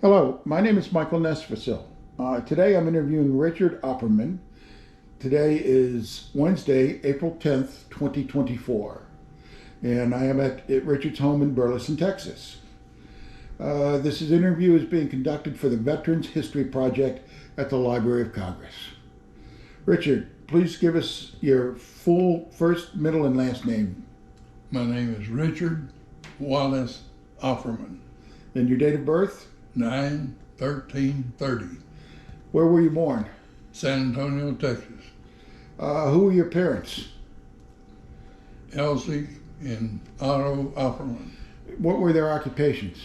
Hello, my name is Michael Nesfasil. Today I'm interviewing Richard Opperman. Today is Wednesday, April 10th, 2024, and I am at Richard's home in Burleson, Texas. This interview is being conducted for the Veterans History Project at the Library of Congress. Richard, please give us your full first, middle, and last name. My name is Richard Wallace Opperman, And your date of birth? 9/13/30, Where were you born? San Antonio, Texas. Who were your parents? Elsie and Otto Opperman. What were their occupations?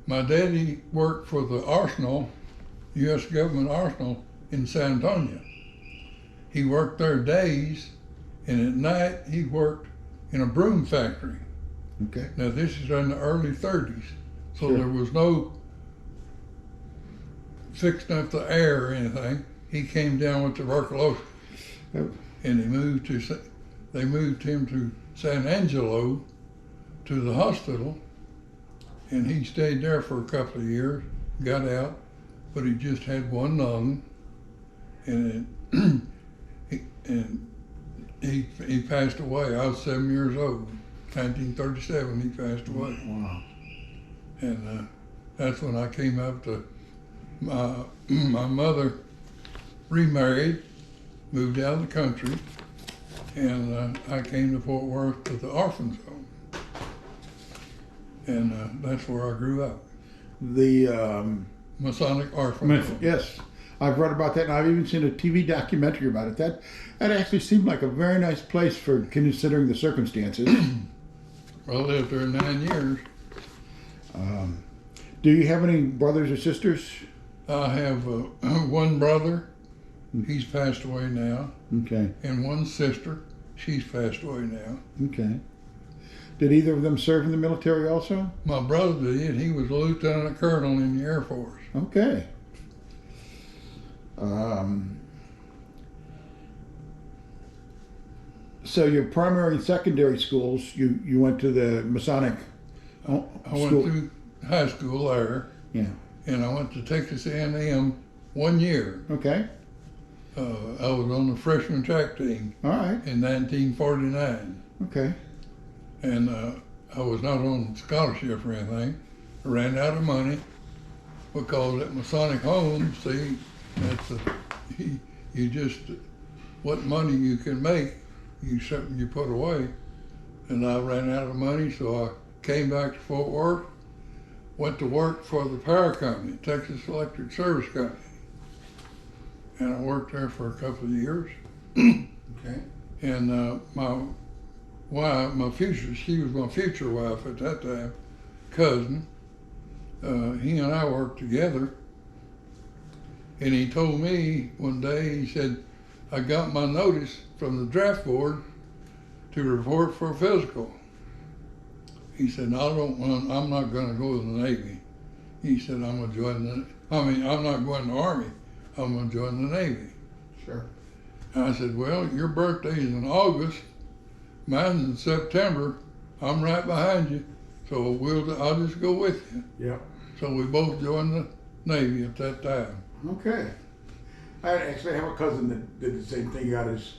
My daddy worked for the arsenal, U.S. government arsenal in San Antonio. He worked there days, and at night he worked in a broom factory. Okay. Now this is in the early 30s, so Sure. there was no fixing up the air or anything. He came down with tuberculosis, Oh. and they moved him to San Angelo to the hospital, and he stayed there for a couple of years, got out, but he just had one lung, and he passed away. I was 7 years old. 1937 he passed away. Wow. And that's when I came up to my mother remarried, moved out of the country, and I came to Fort Worth to the orphans home, and that's where I grew up. The Masonic orphan home. yes, I've read about that, and I've even seen a TV documentary about it. That actually seemed like a very nice place for considering the circumstances. I lived there 9 years. Do you have any brothers or sisters? I have one brother, he's passed away now, Okay. and one sister, she's passed away now. Okay. Did either of them serve in the military also? My brother did. He was a lieutenant colonel in the Air Force. Okay. So your primary and secondary schools, you went to the Masonic I went school. through high school there, Yeah. and I went to Texas A&M 1 year. Okay. I was on the freshman track team All right. in 1949, Okay. and I was not on scholarship or anything. I ran out of money because at Masonic Home, see, that's you just, what money you can make, you put away. And I ran out of money, so I came back to Fort Worth, went to work for the power company, Texas Electric Service Company. And I worked there for a couple of years. Okay. And my wife, she was my future wife at that time, cousin, he and I worked together. And he told me one day, he said, I got my notice from the draft board to report for a physical. He said, I'm not gonna go to the Navy. He said, I'm not going to the Army, I'm gonna join the Navy. Sure. And I said, well, your birthday's in August, mine's in September, I'm right behind you, so I'll just go with you. Yep. So we both joined the Navy at that time. Okay. I actually have a cousin that did the same thing. He got his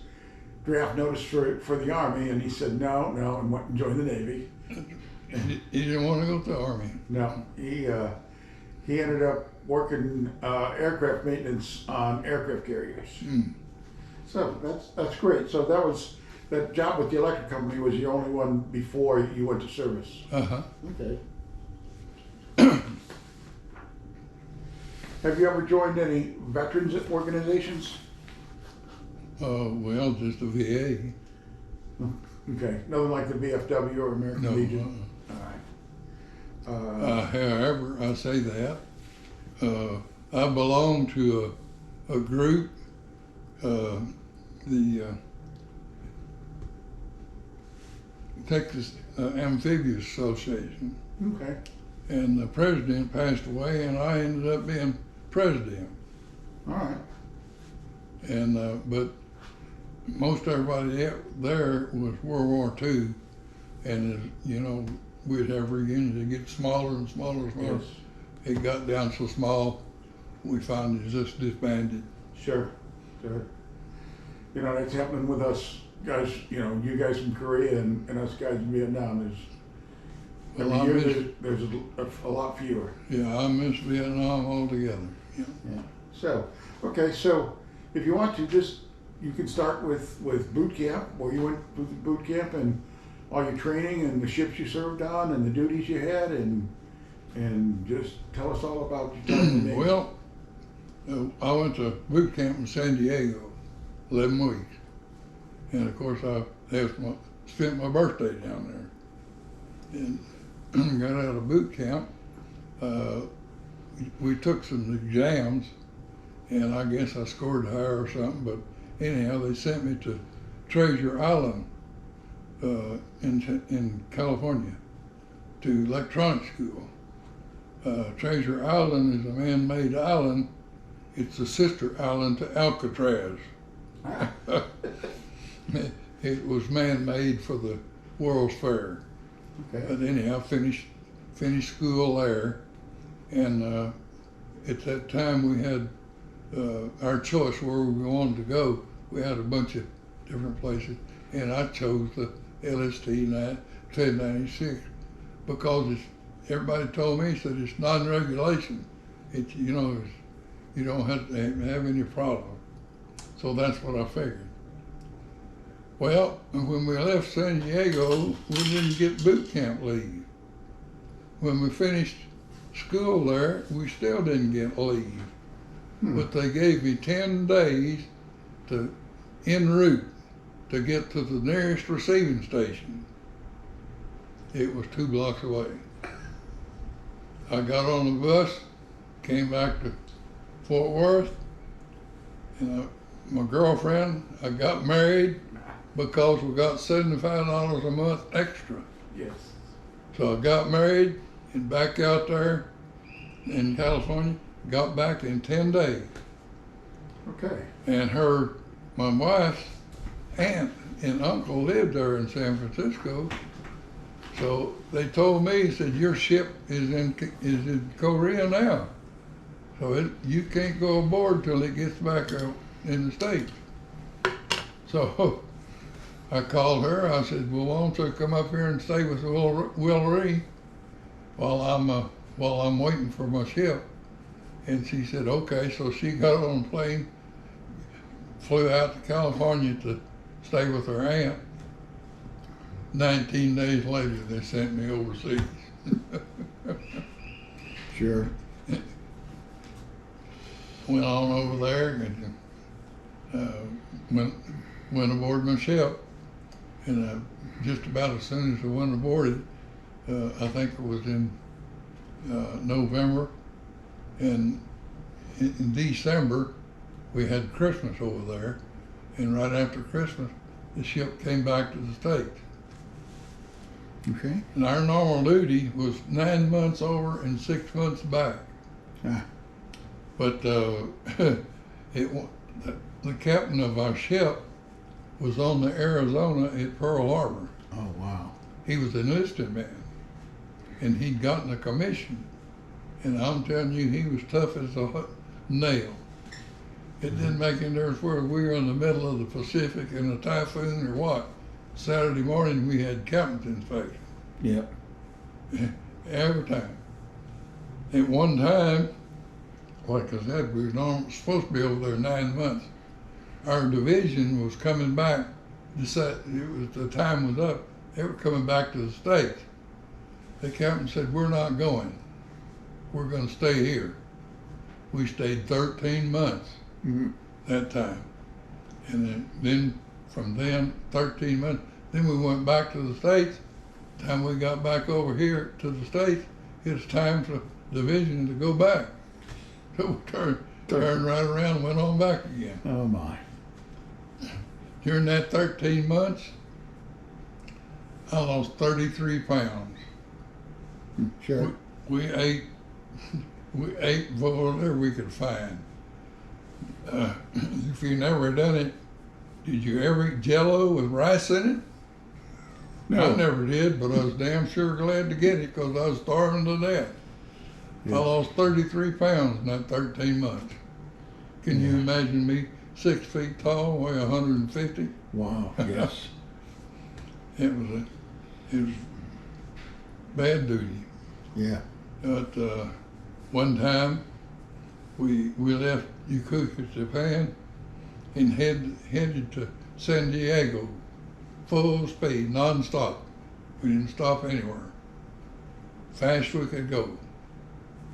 draft notice for the Army, and he said no, and went and joined the Navy. He didn't want to go to the Army. No, he ended up working aircraft maintenance on aircraft carriers. Mm. So that's great. So that job with the electric company was the only one before you went to service. Uh-huh. Okay. Have you ever joined any veterans organizations? Well, just the VA. Okay, nothing like the VFW or American No. Legion. All right. However, I say that, I belong to a group, the Texas Amphibious Association, Okay. and the president passed away, and I ended up being president. All right. And but most everybody there was World War II, and we'd have reunions that get smaller and smaller and smaller. Yes. it got down so small, we finally just disbanded. Sure, sure. You know, that's happening with us guys, you know, you guys in Korea and us guys in Vietnam. Well, Every year there's a lot fewer. Yeah, I miss Vietnam altogether. Yeah. Yeah. So, okay, so if you want to, just you can start with boot camp, where you went to boot camp and all your training and the ships you served on and the duties you had, and just tell us all about your time in the Navy. Well, I went to boot camp in San Diego, 11 weeks, and of course I spent my birthday down there, and got out of boot camp. We took some exams, and I guess I scored higher or something, but anyhow, they sent me to Treasure Island in California to electronic school. Treasure Island is a man-made island. It's a sister island to Alcatraz. It was man-made for the World's Fair. Okay. But anyhow, finished school there, and at that time we had our choice where we wanted to go. We had a bunch of different places, and I chose the LST 1096 because everybody told me, said it's non-regulation. It's, you know, you don't have to have any problem. So that's what I figured. Well, when we left San Diego, we didn't get boot camp leave. When we finished school there, we still didn't get leave. But they gave me 10 days to en route to get to the nearest receiving station. It was 2 blocks away. I got on the bus, came back to Fort Worth, and my girlfriend, I got married because we got $75 a month extra. Yes. So I got married and back out there in California, got back in 10 days. Okay. And my wife's aunt and uncle lived there in San Francisco. So they told me, said, your ship is in Korea now. So you can't go aboard till it gets back in the States. So I called her. I said, well, why don't you come up here and stay with Willery while I'm waiting for my ship? And she said, okay. So she got on a plane, flew out to California to stay with her aunt. 19 days later, they sent me overseas. Sure. Went on over there and went aboard my ship. And just about as soon as I went aboard it, I think it was in November, and in December, we had Christmas over there. And right after Christmas, the ship came back to the States. Okay. And our normal duty was 9 months over and 6 months back. Ah. But the captain of our ship was on the Arizona at Pearl Harbor. Oh, wow. He was an enlisted man, and he'd gotten a commission. And I'm telling you, he was tough as a nail. It didn't make any difference whether we were in the middle of the Pacific in a typhoon or what. Saturday morning, we had captain's inspection. Yep. Every time. At one time, like I said, we were supposed to be over there 9 months. Our division was coming back. The time was up. They were coming back to the States. The captain said, we're not going. We're going to stay here. We stayed 13 months that time. And then from then, 13 months, then we went back to the States. The time we got back over here to the States, it was time for the division to go back. So we turned right around and went on back again. Oh, my. During that 13 months, I lost 33 pounds. Sure. We ate whatever we could find. If you never done it, did you ever eat Jell-O with rice in it? No. I never did, but I was damn sure glad to get it because I was starving to death. I Yeah. lost 33 pounds in that 13 months. Can you Yeah. imagine me 6 feet tall, weigh 150? Wow. Yes. It was bad duty. Yeah. But one time we left Yokosuka, Japan, and headed to San Diego, full speed, non-stop. We didn't stop anywhere. Fast we could go.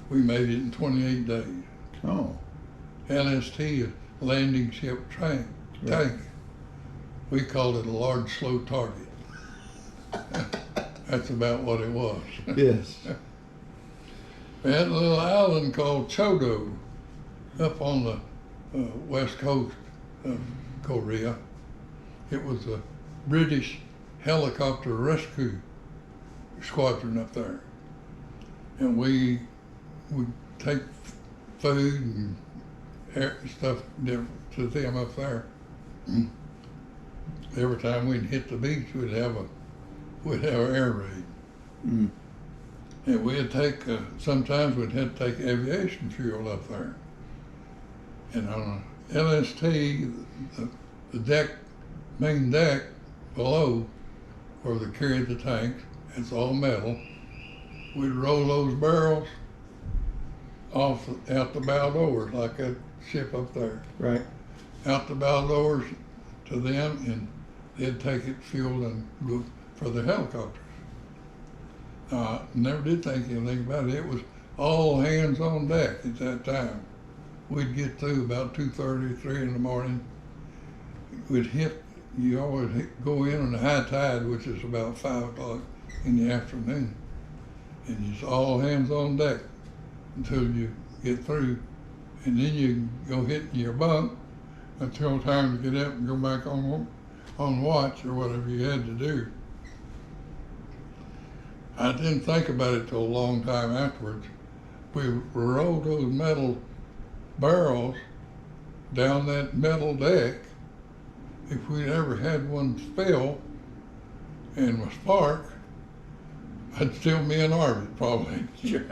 We made it in 28 days. Oh. LST, a landing ship tank. Right. We called it a large, slow target. That's about what it was. Yes. We had a little island called Chodo up on the west coast of Korea. It was a British helicopter rescue squadron up there. And we would take food and stuff to them up there. Every time we'd hit the beach, we'd have an air raid. Mm. And we'd take, sometimes we'd have to take aviation fuel up there. And on a LST, the deck, main deck below, where they carried the tanks, it's all metal. We'd roll those barrels out the bow doors, like that ship up there. Right. Out the bow doors to them, and they'd take it, fuel, and go for the helicopters. Never did think anything about it. It was all hands on deck at that time. We'd get through about 2:30, 3 in the morning. You always go in on the high tide, which is about 5 o'clock in the afternoon. And it's all hands on deck until you get through. And then you go hit in your bunk until time to get up and go back on watch or whatever you had to do. I didn't think about it till a long time afterwards. We rolled those metal barrels down that metal deck. If we'd ever had one spill and was spark, I'd still be in orbit probably. Yes.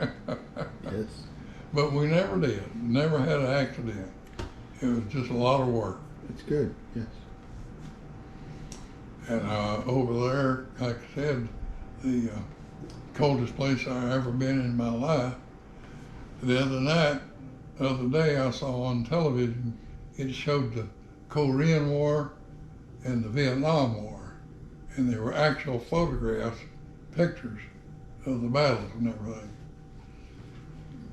But we never did. Never had an accident. It was just a lot of work. That's good. Yes. And over there, like I said, the coldest place I've ever been in my life. The other day I saw on television, it showed the Korean War and the Vietnam War. And there were actual photographs, pictures of the battles and everything.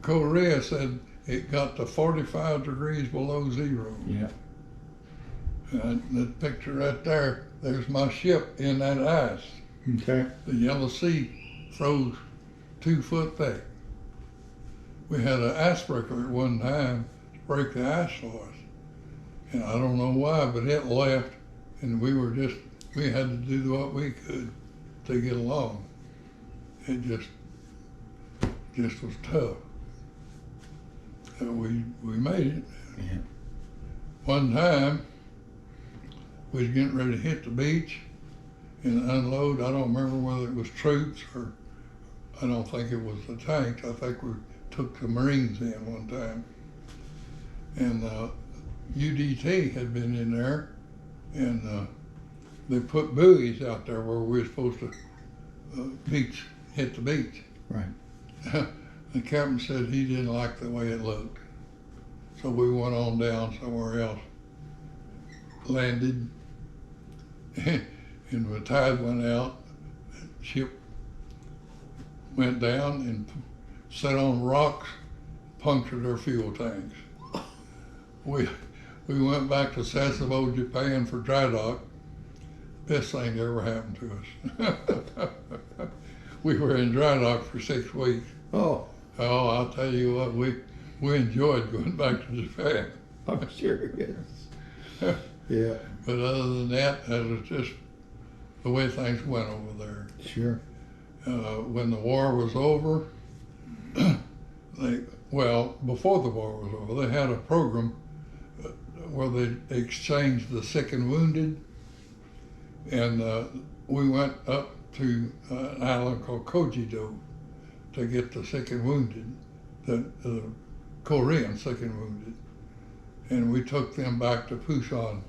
Korea said it got to 45 degrees below zero. Yeah. And the picture right there, there's my ship in that ice. Okay. The Yellow Sea froze 2 foot thick. We had an icebreaker at one time to break the ice for us. And I don't know why, but it left, and we had to do what we could to get along. It just was tough. And we made it. Yeah. One time, we was getting ready to hit the beach and unload. I don't remember whether it was troops or I don't think it was the tanks. I think we took the Marines in one time. And UDT had been in there, and they put buoys out there where we were supposed to hit the beach. Right. The captain said he didn't like the way it looked. So we went on down somewhere else, landed, and the tide went out, the ship went down and sat on rocks, punctured our fuel tanks. We went back to Sasebo, Japan for dry dock. Best thing that ever happened to us. We were in dry dock for 6 weeks. Oh. Oh, I'll tell you what, we enjoyed going back to Japan. I'm sure. Yes. Yeah. But other than that, that was just the way things went over there. Sure. When the war was over, before the war was over, they had a program where they exchanged the sick and wounded, and we went up to an island called Kojido to get the sick and wounded. the Korean sick and wounded, and we took them back to Pusan,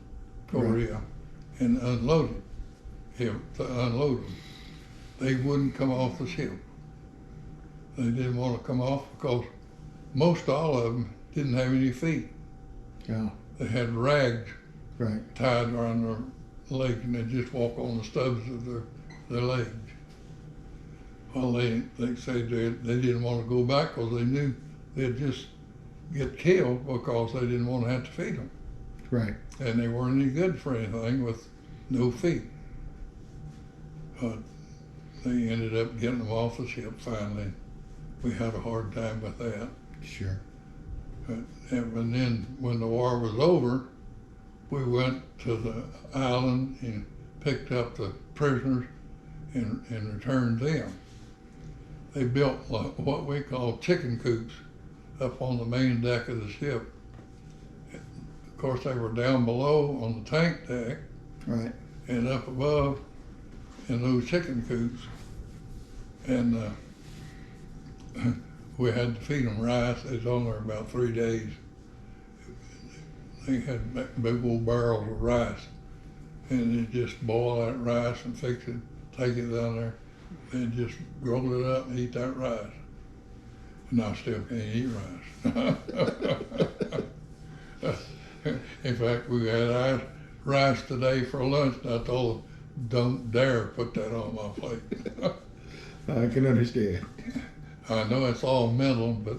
Korea, and unloaded him to unload them. They wouldn't come off the ship. They didn't want to come off because most all of them didn't have any feet. Yeah. They had rags Right. tied around their legs, and they just walk on the stubs of their legs. Well, they said they didn't want to go back because they knew they'd just get killed because they didn't want to have to feed them. Right. And they weren't any good for anything with no feet. But they ended up getting them off the ship finally. We had a hard time with that. Sure. And then when the war was over, we went to the island and picked up the prisoners and returned them. They built what we call chicken coops up on the main deck of the ship. Of course, they were down below on the tank deck, Right. and up above in those chicken coops. And we had to feed them rice. It was on there about 3 days. They had big old barrels of rice, and they just boil that rice and fix it, take it down there, and just roll it up and eat that rice. And I still can't eat rice. In fact, we had rice today for lunch, and I told them, don't dare put that on my plate. I can understand. I know it's all mental, but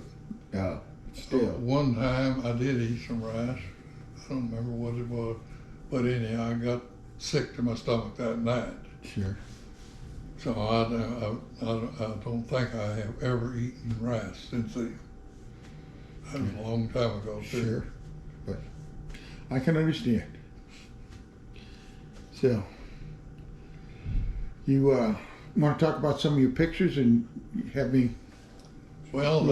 Yeah. Still. one time I did eat some rice. I don't remember what it was, but anyhow, I got sick to my stomach that night. Sure. So I don't think I have ever eaten rice since then. That was a long time ago, too. Sure. But I can understand. So, you want to talk about some of your pictures and have me? Well,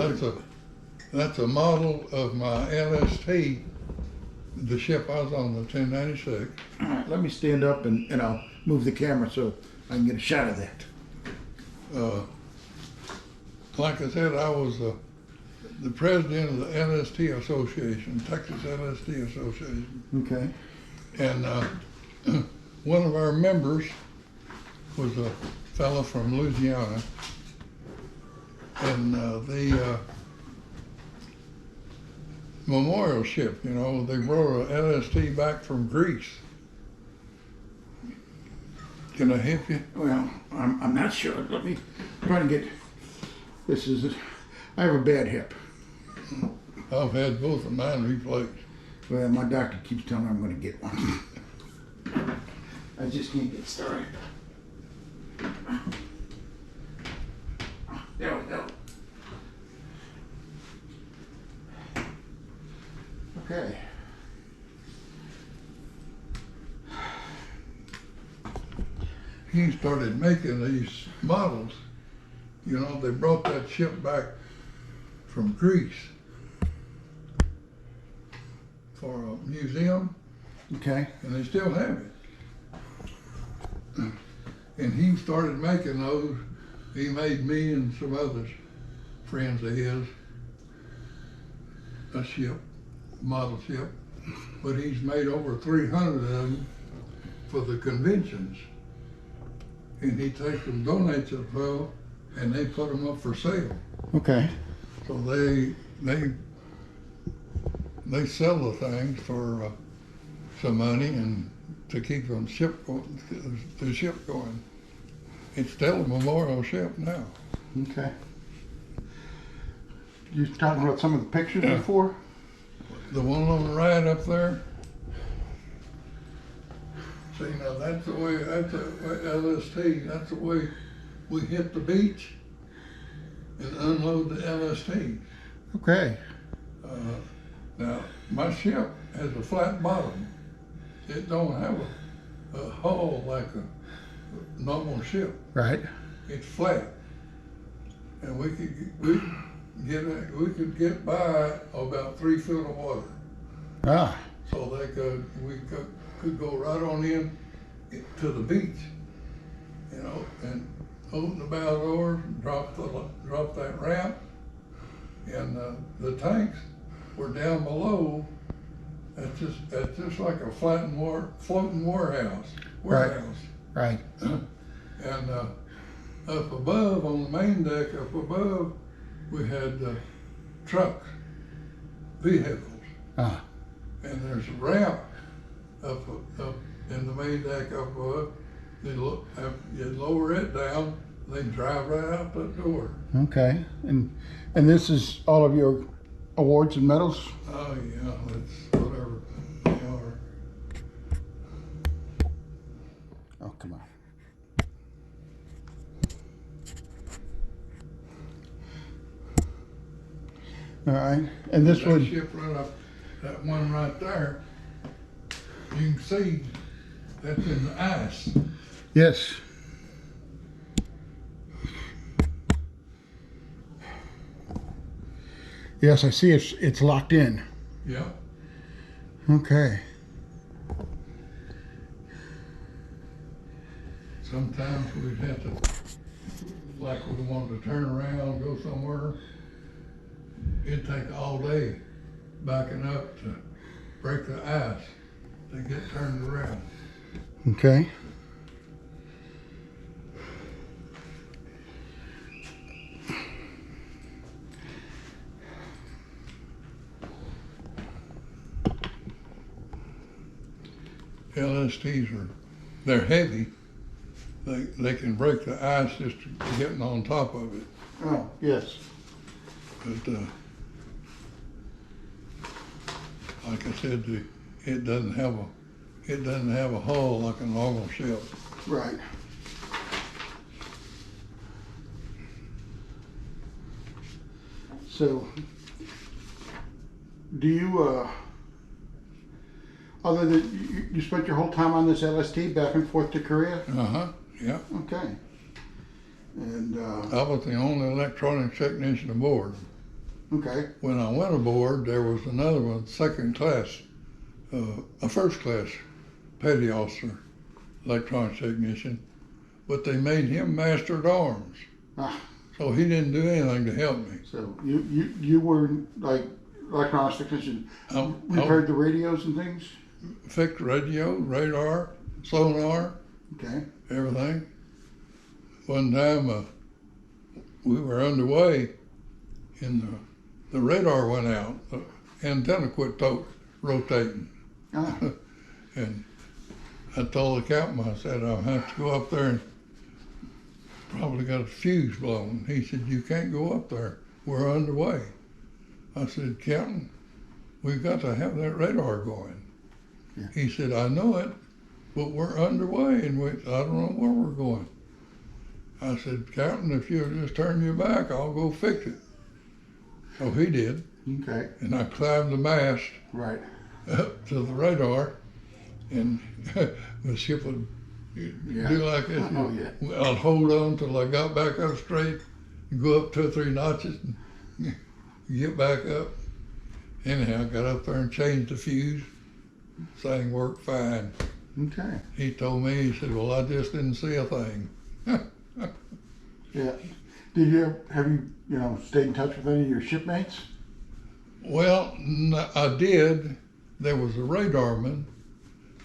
that's a model of my LST, the ship I was on, the 1096. All right, let me stand up and I'll move the camera so I can get a shot of that. Like I said, I was the president of the LST Association, Texas LST Association. Okay. And one of our members was a fellow from Louisiana. And the memorial ship, you know, they brought a LST back from Greece. Can I help you? Well, I'm not sure. Let me try to get. This is it. I have a bad hip. I've had both of mine replaced. Well, my doctor keeps telling me I'm going to get one. I just can't get started. There we go. Okay. He started making these models. You know, they brought that ship back from Greece for a museum, Okay. and they still have it. And he started making those. He made me and some others, friends of his, a ship, model ship. But he's made over 300 of them for the conventions. And he takes them, donates them, well, and they put them up for sale. Okay. So they sell the things for some money and to keep the ship going. It's still a memorial ship now. Okay. You talking about some of the pictures before? The one on the right up there. See, now that's the way LST, that's the way we hit the beach and unload the LST. Okay. Now, my ship has a flat bottom. It don't have a hull like a normal ship. Right. It's flat. And we could get by about 3 feet of water. Ah. So we could go right on in to the beach, you know, and open the bow doors, drop that ramp, and the tanks were down below. It's just like a floating warehouse. Right. And up above, on the main deck, up above, we had trucks, vehicles. Ah. And there's a ramp up in the main deck up above. You'd lower it down, they'd drive right out that door. Okay. And this is all of your awards and medals? Oh yeah, that's whatever they are. Oh, come on. All right. And this that one. ship right up, that one right there, you can see that's in the ice. Yes. Yes, I see it's locked in. Yeah. Okay. Sometimes we'd have to, like we wanted to turn around, go somewhere, it'd take all day backing up to break the ice to get turned around. Okay. LSTs they're heavy. They can break the ice just getting on top of it. Oh, yes. But like I said, it doesn't have a hull like a normal ship. Right. So, do you, other than, you spent your whole time on this LST back and forth to Korea? Yeah. Okay. And, I was the only electronics technician aboard. okay. When I went aboard, there was another one, second class, a first class petty officer, electronics technician, but they made him master at arms. Ah. So he didn't do anything to help me. So you were like electronics technician, repaired the radios and things? Fixed radio, radar, sonar, Okay. everything. One time we were underway and the radar went out. The antenna quit rotating. Ah. And I told the captain, I said, I'll have to go up there and probably got a fuse blown. He said, you can't go up there. We're underway. I said, Captain, we've got to have that radar going. Yeah. He said, I know it, but we're underway and I don't know where we're going. I said, Captain, if you'll just turn your back, I'll go fix it. So he did. Okay. And I climbed the mast Right. up to the radar, and the ship would do like this. Oh, yeah. I'd hold on till I got back up straight, go up 2 or 3 notches, and get back up. Anyhow, I got up there and changed the fuse. Thing worked fine. Okay. He told me, he said, well, I just didn't see a thing. Yeah. Have you stayed in touch with any of your shipmates? Well, I did. There was a radarman.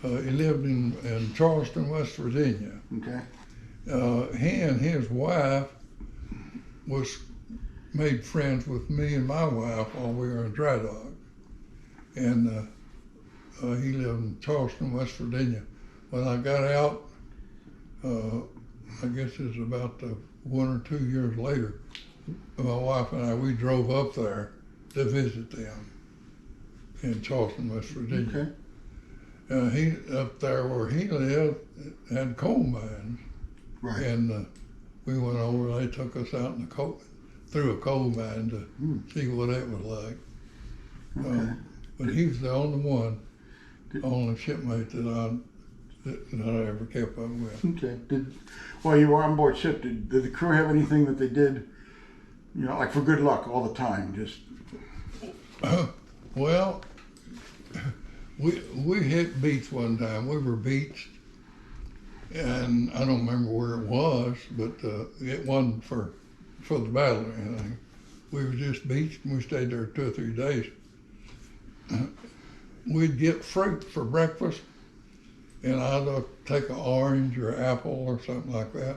He lived in Charleston, West Virginia. Okay. He and his wife made friends with me and my wife while we were in dry dock. And he lived in Charleston, West Virginia. When I got out, I guess it was about 1 or 2 years later, my wife and we drove up there to visit them in Charleston, West Virginia. Okay. He up there where he lived had coal mines. Right. And we went over, they took us out in through a coal mine to see what it was like. Okay. But he was the only shipmate that I ever kept up with. Okay. While you were on board ship, did the crew have anything that they did, like for good luck all the time? Just well, we hit beach one time. We were beached, and I don't remember where it was, but it wasn't for the battle or anything. we were just beached and we stayed there 2 or 3 days. We'd get fruit for breakfast, and I'd take an orange or apple or something like that,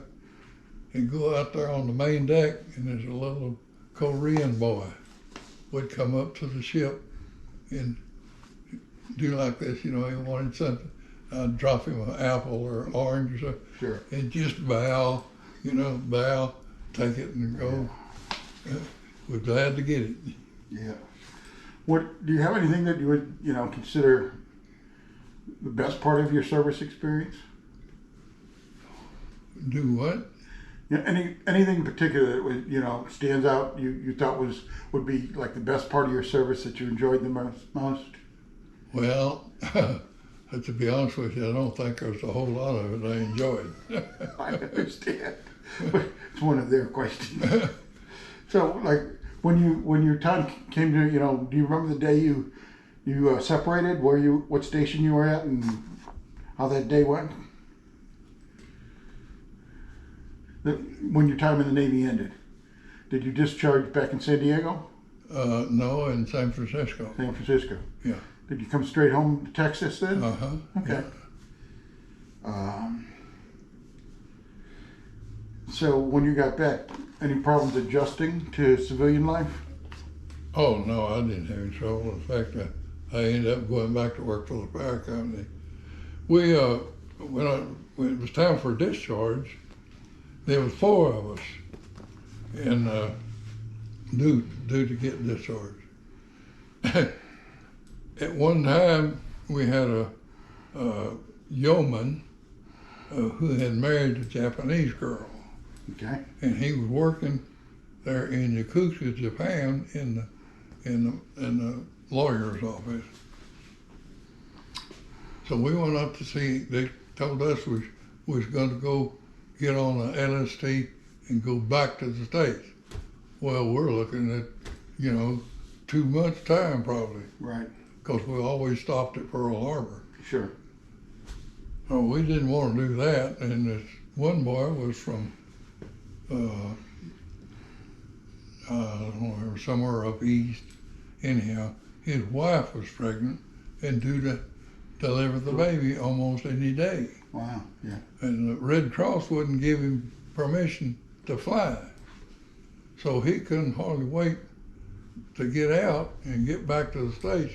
and go out there on the main deck, and there's a little Korean boy would come up to the ship and do like this, he wanted something. I'd drop him an apple or orange or something, Sure. and just bow, bow, take it and go. We're glad to get it. Yeah. What do you have anything that you would consider the best part of your service experience? Do what? Yeah, anything in particular that was, stands out you thought would be like the best part of your service that you enjoyed the most? Well, to be honest with you, I don't think there's a whole lot of it I enjoyed. I understand, but it's one of their questions. So, like when your time came to, do you remember the day you separated? What station you were at, and how that day went? When your time in the Navy ended, did you discharge back in San Diego? No, in San Francisco. San Francisco. Yeah. Did you come straight home to Texas then? Okay. Yeah. So when you got back, any problems adjusting to civilian life? Oh no, I didn't have any trouble. In fact, I ended up going back to work for the power company. We when it was time for discharge, there was 4 of us, and due to get discharged. At one time, we had a yeoman who had married a Japanese girl. Okay. And he was working there in Yokosuka, Japan, in the lawyer's office. So we went up to see. They told us we was going to go get on an LST and go back to the States. Well, we're looking at 2 months' time probably. Right. Because we always stopped at Pearl Harbor. Sure. Oh, we didn't want to do that, and this one boy was from I don't know, somewhere up east. Anyhow, his wife was pregnant and due to deliver the baby almost any day. Wow. Yeah. And the Red Cross wouldn't give him permission to fly, so he couldn't hardly wait to get out and get back to the States.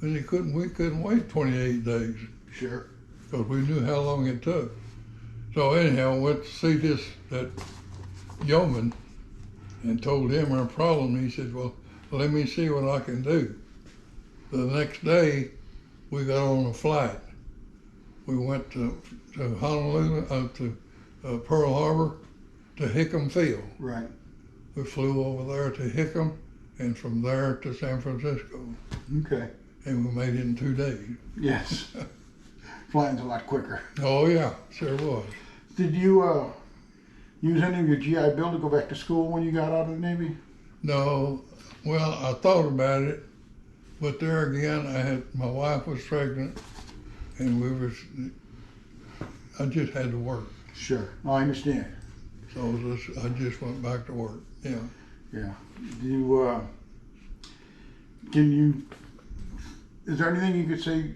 And we couldn't wait 28 days. Sure. Because we knew how long it took. So anyhow, I went to see that yeoman and told him our problem. He said, well, let me see what I can do. The next day, we got on a flight. We went to Honolulu, to Pearl Harbor, to Hickam Field. Right. We flew over there to Hickam, and from there to San Francisco. Okay. And we made it in 2 days. Yes. Flying's a lot quicker. Oh yeah, sure was. Did you use any of your GI Bill to go back to school when you got out of the Navy? No, well, I thought about it, but there again, my wife was pregnant, and I just had to work. Sure. Oh, I understand. So I just went back to work. Yeah. Yeah. Is there anything you could say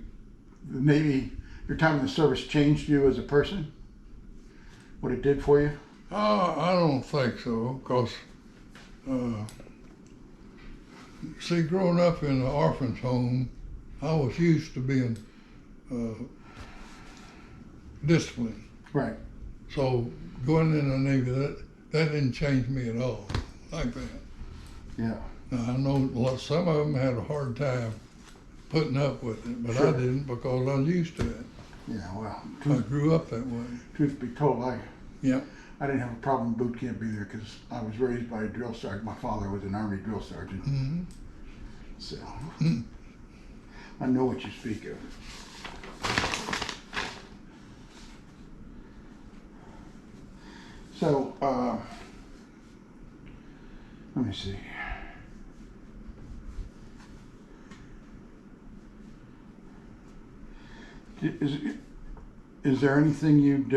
the Navy, your time in the service changed you as a person? What it did for you? I don't think so, because, see, growing up in an orphan's home, I was used to being disciplined. Right. So going in the Navy, that didn't change me at all, like that. Yeah. Now, I know some of them had a hard time putting up with it, but Sure. I didn't because I was used to it. Yeah, well, I grew up that way. truth be told, Yeah. I didn't have a problem in boot camp either because I was raised by a drill sergeant. My father was an Army drill sergeant. Mm-hmm. So I know what you speak of. So, let me see. Is there anything you'd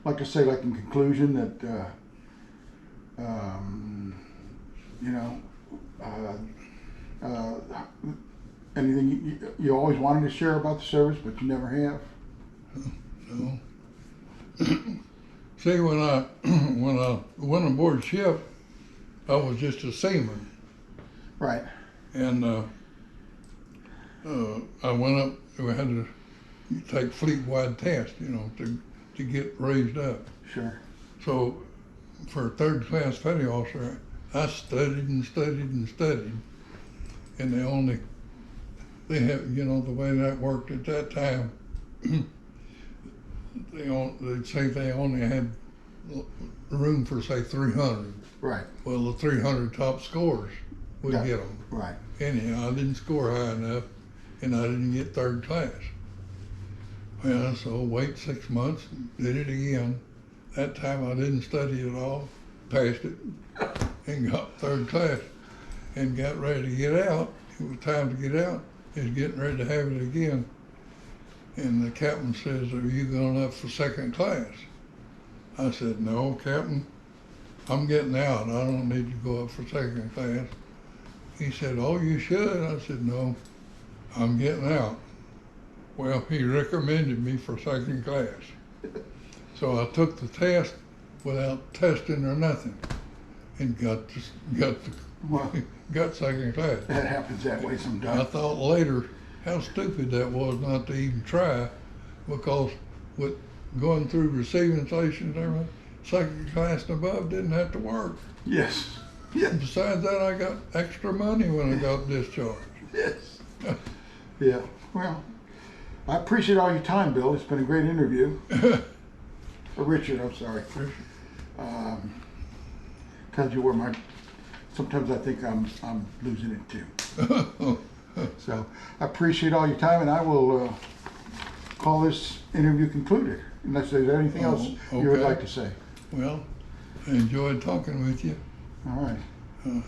like to say, like in conclusion, that you know, anything you always wanted to share about the service, but you never have? No. See, when I went aboard ship, I was just a seaman, Right. and I went up. We had to take fleet-wide tests, you know, to get raised up. Sure. So, for a third-class petty officer, I studied and studied and studied, and they have, you know, the way that worked at that time. They'd say they only had room for, say, 300. Right. Well, the 300 top scores would Yeah. get them. Right. Anyhow, I didn't score high enough, and I didn't get third class. Well, so wait 6 months, did it again. That time I didn't study at all, passed it, and got third class, and got ready to get out. It was time to get out. He was getting ready to have it again. And the captain says, "Are you going up for second class?" I said, "No, Captain, I'm getting out. I don't need to go up for second class." He said, "Oh, you should." I said, "No, I'm getting out." Well, he recommended me for second class. So I took the test without testing or nothing, and Well, got second class. that happens that way I sometimes. thought later how stupid that was not to even try, because with going through receiving stations and everything, second class and above didn't have to work. Yes. Yes. Besides that, I got extra money when I got discharged. Yes. Yeah. Well, I appreciate all your time, Bill. It's been a great interview. Or Richard, I'm sorry. Tells you where my. Sometimes I think I'm losing it too. So I appreciate all your time, and I will call this interview concluded, unless there's anything else you would okay. like to say. Well, I enjoyed talking with you. All right.